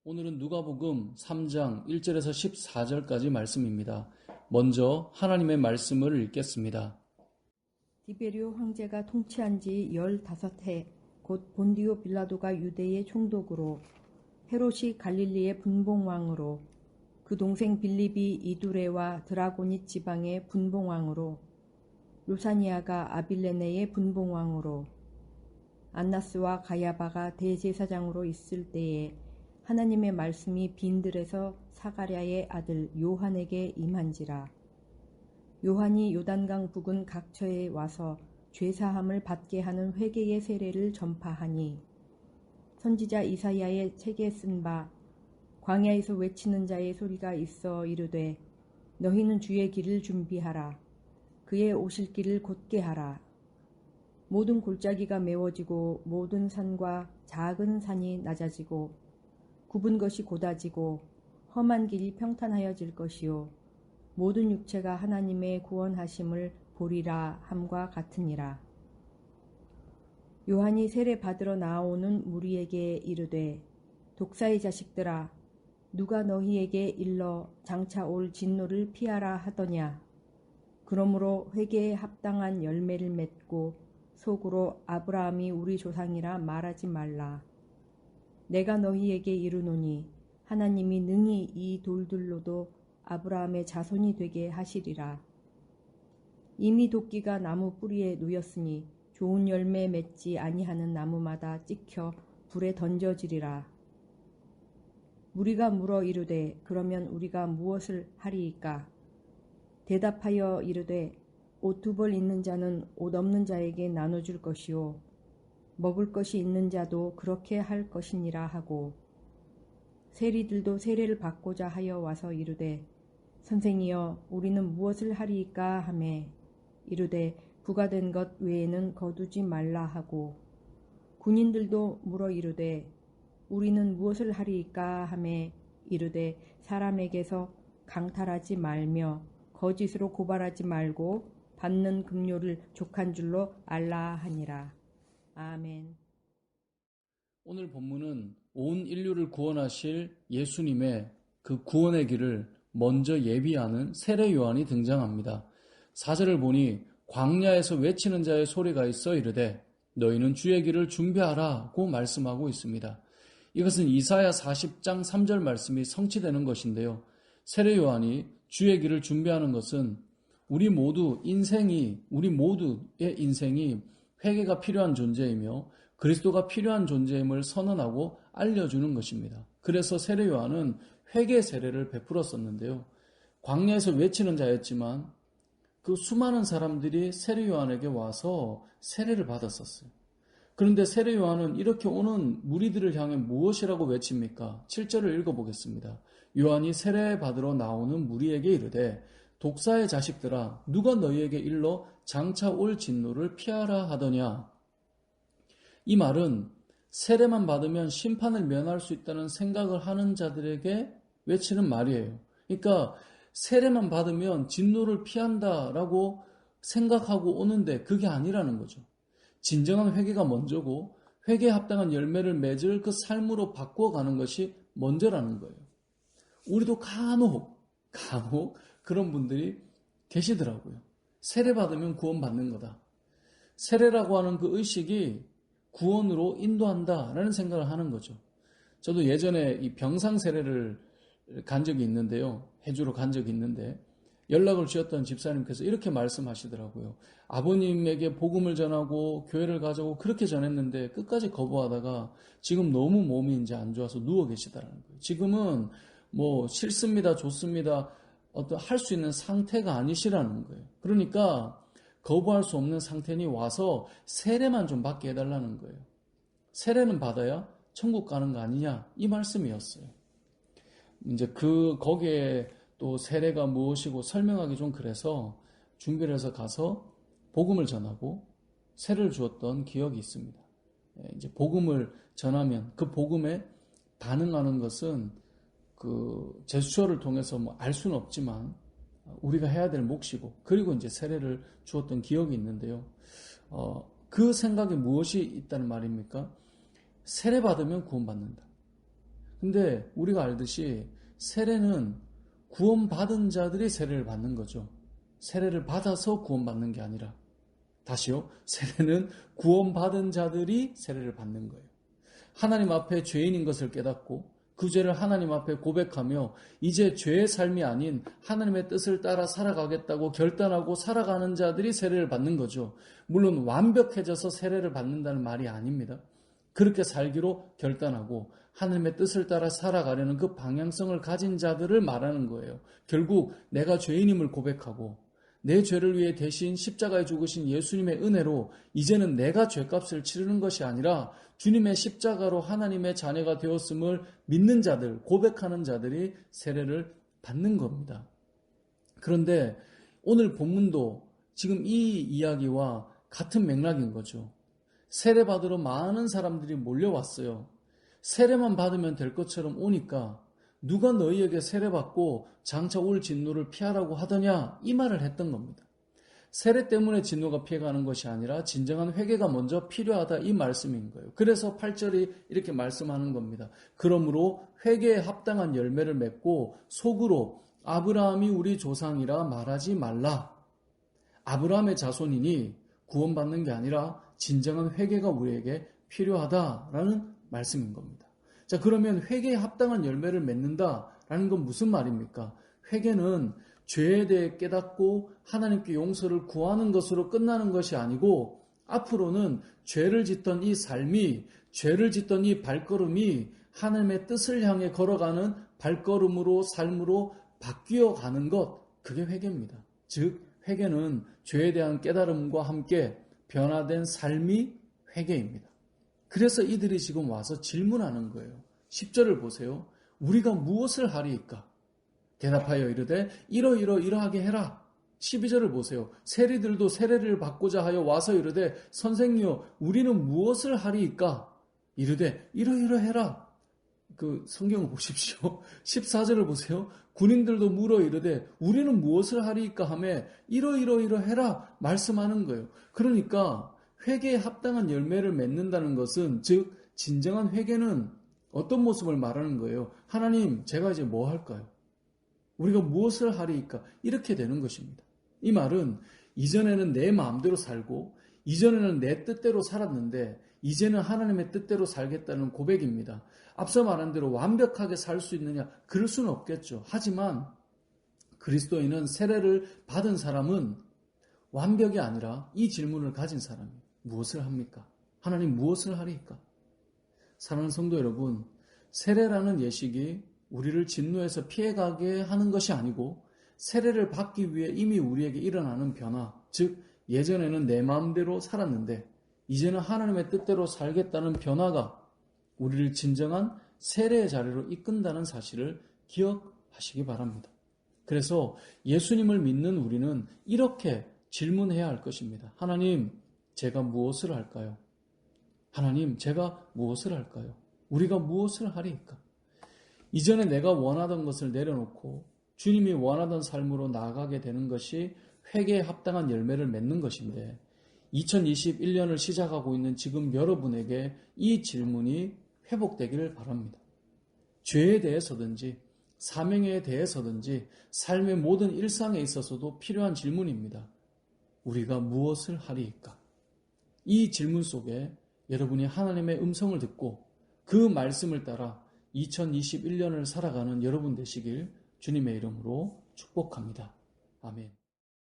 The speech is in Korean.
오늘은 누가복음 3장 1절에서 14절까지 말씀입니다. 먼저 하나님의 말씀을 읽겠습니다. 디베리오 황제가 통치한 지 15해 곧 본디오 빌라도가 유대의 총독으로 헤롯이 갈릴리의 분봉왕으로 그 동생 빌립이 이두레와 드라고닛 지방의 분봉왕으로 루사니아가 아빌레네의 분봉왕으로 안나스와 가야바가 대제사장으로 있을 때에 하나님의 말씀이 빈들에서 사가랴의 아들 요한에게 임한지라. 요한이 요단강 부근 각처에 와서 죄사함을 받게 하는 회개의 세례를 전파하니 선지자 이사야의 책에 쓴 바 광야에서 외치는 자의 소리가 있어 이르되 너희는 주의 길을 준비하라. 그의 오실 길을 곧게 하라. 모든 골짜기가 메워지고 모든 산과 작은 산이 낮아지고 굽은 것이 곧아지고 험한 길이 평탄하여질 것이요 모든 육체가 하나님의 구원하심을 보리라 함과 같으니라. 요한이 세례 받으러 나오는 무리에게 이르되 독사의 자식들아 누가 너희에게 일러 장차 올 진노를 피하라 하더냐. 그러므로 회개에 합당한 열매를 맺고 속으로 아브라함이 우리 조상이라 말하지 말라. 내가 너희에게 이르노니 하나님이 능히 이 돌들로도 아브라함의 자손이 되게 하시리라. 이미 도끼가 나무 뿌리에 놓였으니 좋은 열매 맺지 아니하는 나무마다 찍혀 불에 던져지리라. 무리가 물어 이르되 그러면 우리가 무엇을 하리이까? 대답하여 이르되 옷 2벌 있는 자는 옷 없는 자에게 나눠줄 것이요 먹을 것이 있는 자도 그렇게 할 것이니라 하고 세리들도 세례를 받고자 하여 와서 이르되 선생이여 우리는 무엇을 하리이까 하매 이르되 부가된 것 외에는 거두지 말라 하고 군인들도 물어 이르되 우리는 무엇을 하리이까 하매 이르되 사람에게서 강탈하지 말며 거짓으로 고발하지 말고 받는 급료를 족한 줄로 알라 하니라. 아멘. 오늘 본문은 온 인류를 구원하실 예수님의 그 구원의 길을 먼저 예비하는 세례 요한이 등장합니다. 4절을 보니 광야에서 외치는 자의 소리가 있어 이르되 너희는 주의 길을 준비하라고 말씀하고 있습니다. 이것은 이사야 40장 3절 말씀이 성취되는 것인데요. 세례 요한이 주의 길을 준비하는 것은 우리 모두의 인생이 회개가 필요한 존재이며 그리스도가 필요한 존재임을 선언하고 알려주는 것입니다. 그래서 세례 요한은 회개 세례를 베풀었었는데요. 광야에서 외치는 자였지만 그 수많은 사람들이 세례 요한에게 와서 세례를 받았었어요. 그런데 세례 요한은 이렇게 오는 무리들을 향해 무엇이라고 외칩니까? 7절을 읽어보겠습니다. 요한이 세례 받으러 나오는 무리에게 이르되 독사의 자식들아 누가 너희에게 일러 장차 올 진노를 피하라 하더냐. 이 말은 세례만 받으면 심판을 면할 수 있다는 생각을 하는 자들에게 외치는 말이에요. 그러니까 세례만 받으면 진노를 피한다라고 생각하고 오는데 그게 아니라는 거죠. 진정한 회개가 먼저고 회개에 합당한 열매를 맺을 그 삶으로 바꿔가는 것이 먼저라는 거예요. 우리도 간혹 그런 분들이 계시더라고요. 세례 받으면 구원받는 거다. 세례라고 하는 그 의식이 구원으로 인도한다라는 생각을 하는 거죠. 저도 예전에 이 병상 세례를 간 적이 있는데요. 해주러 간 적이 있는데 연락을 주셨던 집사님께서 이렇게 말씀하시더라고요. 아버님에게 복음을 전하고 교회를 가자고 그렇게 전했는데 끝까지 거부하다가 지금 너무 몸이 이제 안 좋아서 누워 계시다라는 거예요. 지금은 뭐 싫습니다, 좋습니다, 어떤 할 수 있는 상태가 아니시라는 거예요. 그러니까 거부할 수 없는 상태니 와서 세례만 좀 받게 해달라는 거예요. 세례는 받아야 천국 가는 거 아니냐 이 말씀이었어요. 이제 거기에 또 세례가 무엇이고 설명하기 좀 그래서 준비를 해서 가서 복음을 전하고 세례를 주었던 기억이 있습니다. 이제 복음을 전하면 그 복음에 반응하는 것은 그 제스처를 통해서 뭐 알 수는 없지만 우리가 해야 될 몫이고 그리고 이제 세례를 주었던 기억이 있는데요. 그 생각에 무엇이 있다는 말입니까? 세례 받으면 구원받는다. 근데 우리가 알듯이 세례는 구원받은 자들이 세례를 받는 거죠. 세례를 받아서 구원받는 게 아니라, 다시요, 세례는 구원받은 자들이 세례를 받는 거예요. 하나님 앞에 죄인인 것을 깨닫고 그 죄를 하나님 앞에 고백하며 이제 죄의 삶이 아닌 하나님의 뜻을 따라 살아가겠다고 결단하고 살아가는 자들이 세례를 받는 거죠. 물론 완벽해져서 세례를 받는다는 말이 아닙니다. 그렇게 살기로 결단하고 하나님의 뜻을 따라 살아가려는 그 방향성을 가진 자들을 말하는 거예요. 결국 내가 죄인임을 고백하고 내 죄를 위해 대신 십자가에 죽으신 예수님의 은혜로 이제는 내가 죄값을 치르는 것이 아니라 주님의 십자가로 하나님의 자녀가 되었음을 믿는 자들, 고백하는 자들이 세례를 받는 겁니다. 그런데 오늘 본문도 지금 이 이야기와 같은 맥락인 거죠. 세례 받으러 많은 사람들이 몰려왔어요. 세례만 받으면 될 것처럼 오니까 누가 너희에게 세례받고 장차 올 진노를 피하라고 하더냐, 이 말을 했던 겁니다. 세례 때문에 진노가 피해가는 것이 아니라 진정한 회개가 먼저 필요하다, 이 말씀인 거예요. 그래서 8절이 이렇게 말씀하는 겁니다. 그러므로 회개에 합당한 열매를 맺고 속으로 아브라함이 우리 조상이라 말하지 말라. 아브라함의 자손이니 구원받는 게 아니라 진정한 회개가 우리에게 필요하다라는 말씀인 겁니다. 자, 그러면 회개에 합당한 열매를 맺는다라는 건 무슨 말입니까? 회개는 죄에 대해 깨닫고 하나님께 용서를 구하는 것으로 끝나는 것이 아니고 앞으로는 죄를 짓던 이 삶이, 죄를 짓던 이 발걸음이 하나님의 뜻을 향해 걸어가는 발걸음으로, 삶으로 바뀌어 가는 것, 그게 회개입니다. 즉 회개는 죄에 대한 깨달음과 함께 변화된 삶이 회개입니다. 그래서 이들이 지금 와서 질문하는 거예요. 10절을 보세요. 우리가 무엇을 하리이까? 대답하여 이르되 이러하게 해라. 12절을 보세요. 세리들도 세례를 받고자 하여 와서 이르되 선생이여 우리는 무엇을 하리이까? 이르되 이러해라. 그 성경을 보십시오. 14절을 보세요. 군인들도 물어 이르되 우리는 무엇을 하리이까 하며 이러해라 말씀하는 거예요. 그러니까 회개에 합당한 열매를 맺는다는 것은, 즉 진정한 회개는 어떤 모습을 말하는 거예요? 하나님, 제가 이제 뭐 할까요? 우리가 무엇을 하리이까? 이렇게 되는 것입니다. 이 말은 이전에는 내 마음대로 살고 이전에는 내 뜻대로 살았는데 이제는 하나님의 뜻대로 살겠다는 고백입니다. 앞서 말한 대로 완벽하게 살 수 있느냐? 그럴 수는 없겠죠. 하지만 그리스도인은, 세례를 받은 사람은 완벽이 아니라 이 질문을 가진 사람이에요. 무엇을 합니까? 하나님, 무엇을 하리이까? 사랑하는 성도 여러분, 세례라는 예식이 우리를 진노에서 피해가게 하는 것이 아니고 세례를 받기 위해 이미 우리에게 일어나는 변화, 즉 예전에는 내 마음대로 살았는데 이제는 하나님의 뜻대로 살겠다는 변화가 우리를 진정한 세례의 자리로 이끈다는 사실을 기억하시기 바랍니다. 그래서 예수님을 믿는 우리는 이렇게 질문해야 할 것입니다. 하나님, 제가 무엇을 할까요? 하나님, 제가 무엇을 할까요? 우리가 무엇을 하리이까? 이전에 내가 원하던 것을 내려놓고 주님이 원하던 삶으로 나아가게 되는 것이 회개에 합당한 열매를 맺는 것인데 2021년을 시작하고 있는 지금 여러분에게 이 질문이 회복되기를 바랍니다. 죄에 대해서든지 사명에 대해서든지 삶의 모든 일상에 있어서도 필요한 질문입니다. 우리가 무엇을 하리이까? 이 질문 속에 여러분이 하나님의 음성을 듣고 그 말씀을 따라 2021년을 살아가는 여러분 되시길 주님의 이름으로 축복합니다. 아멘.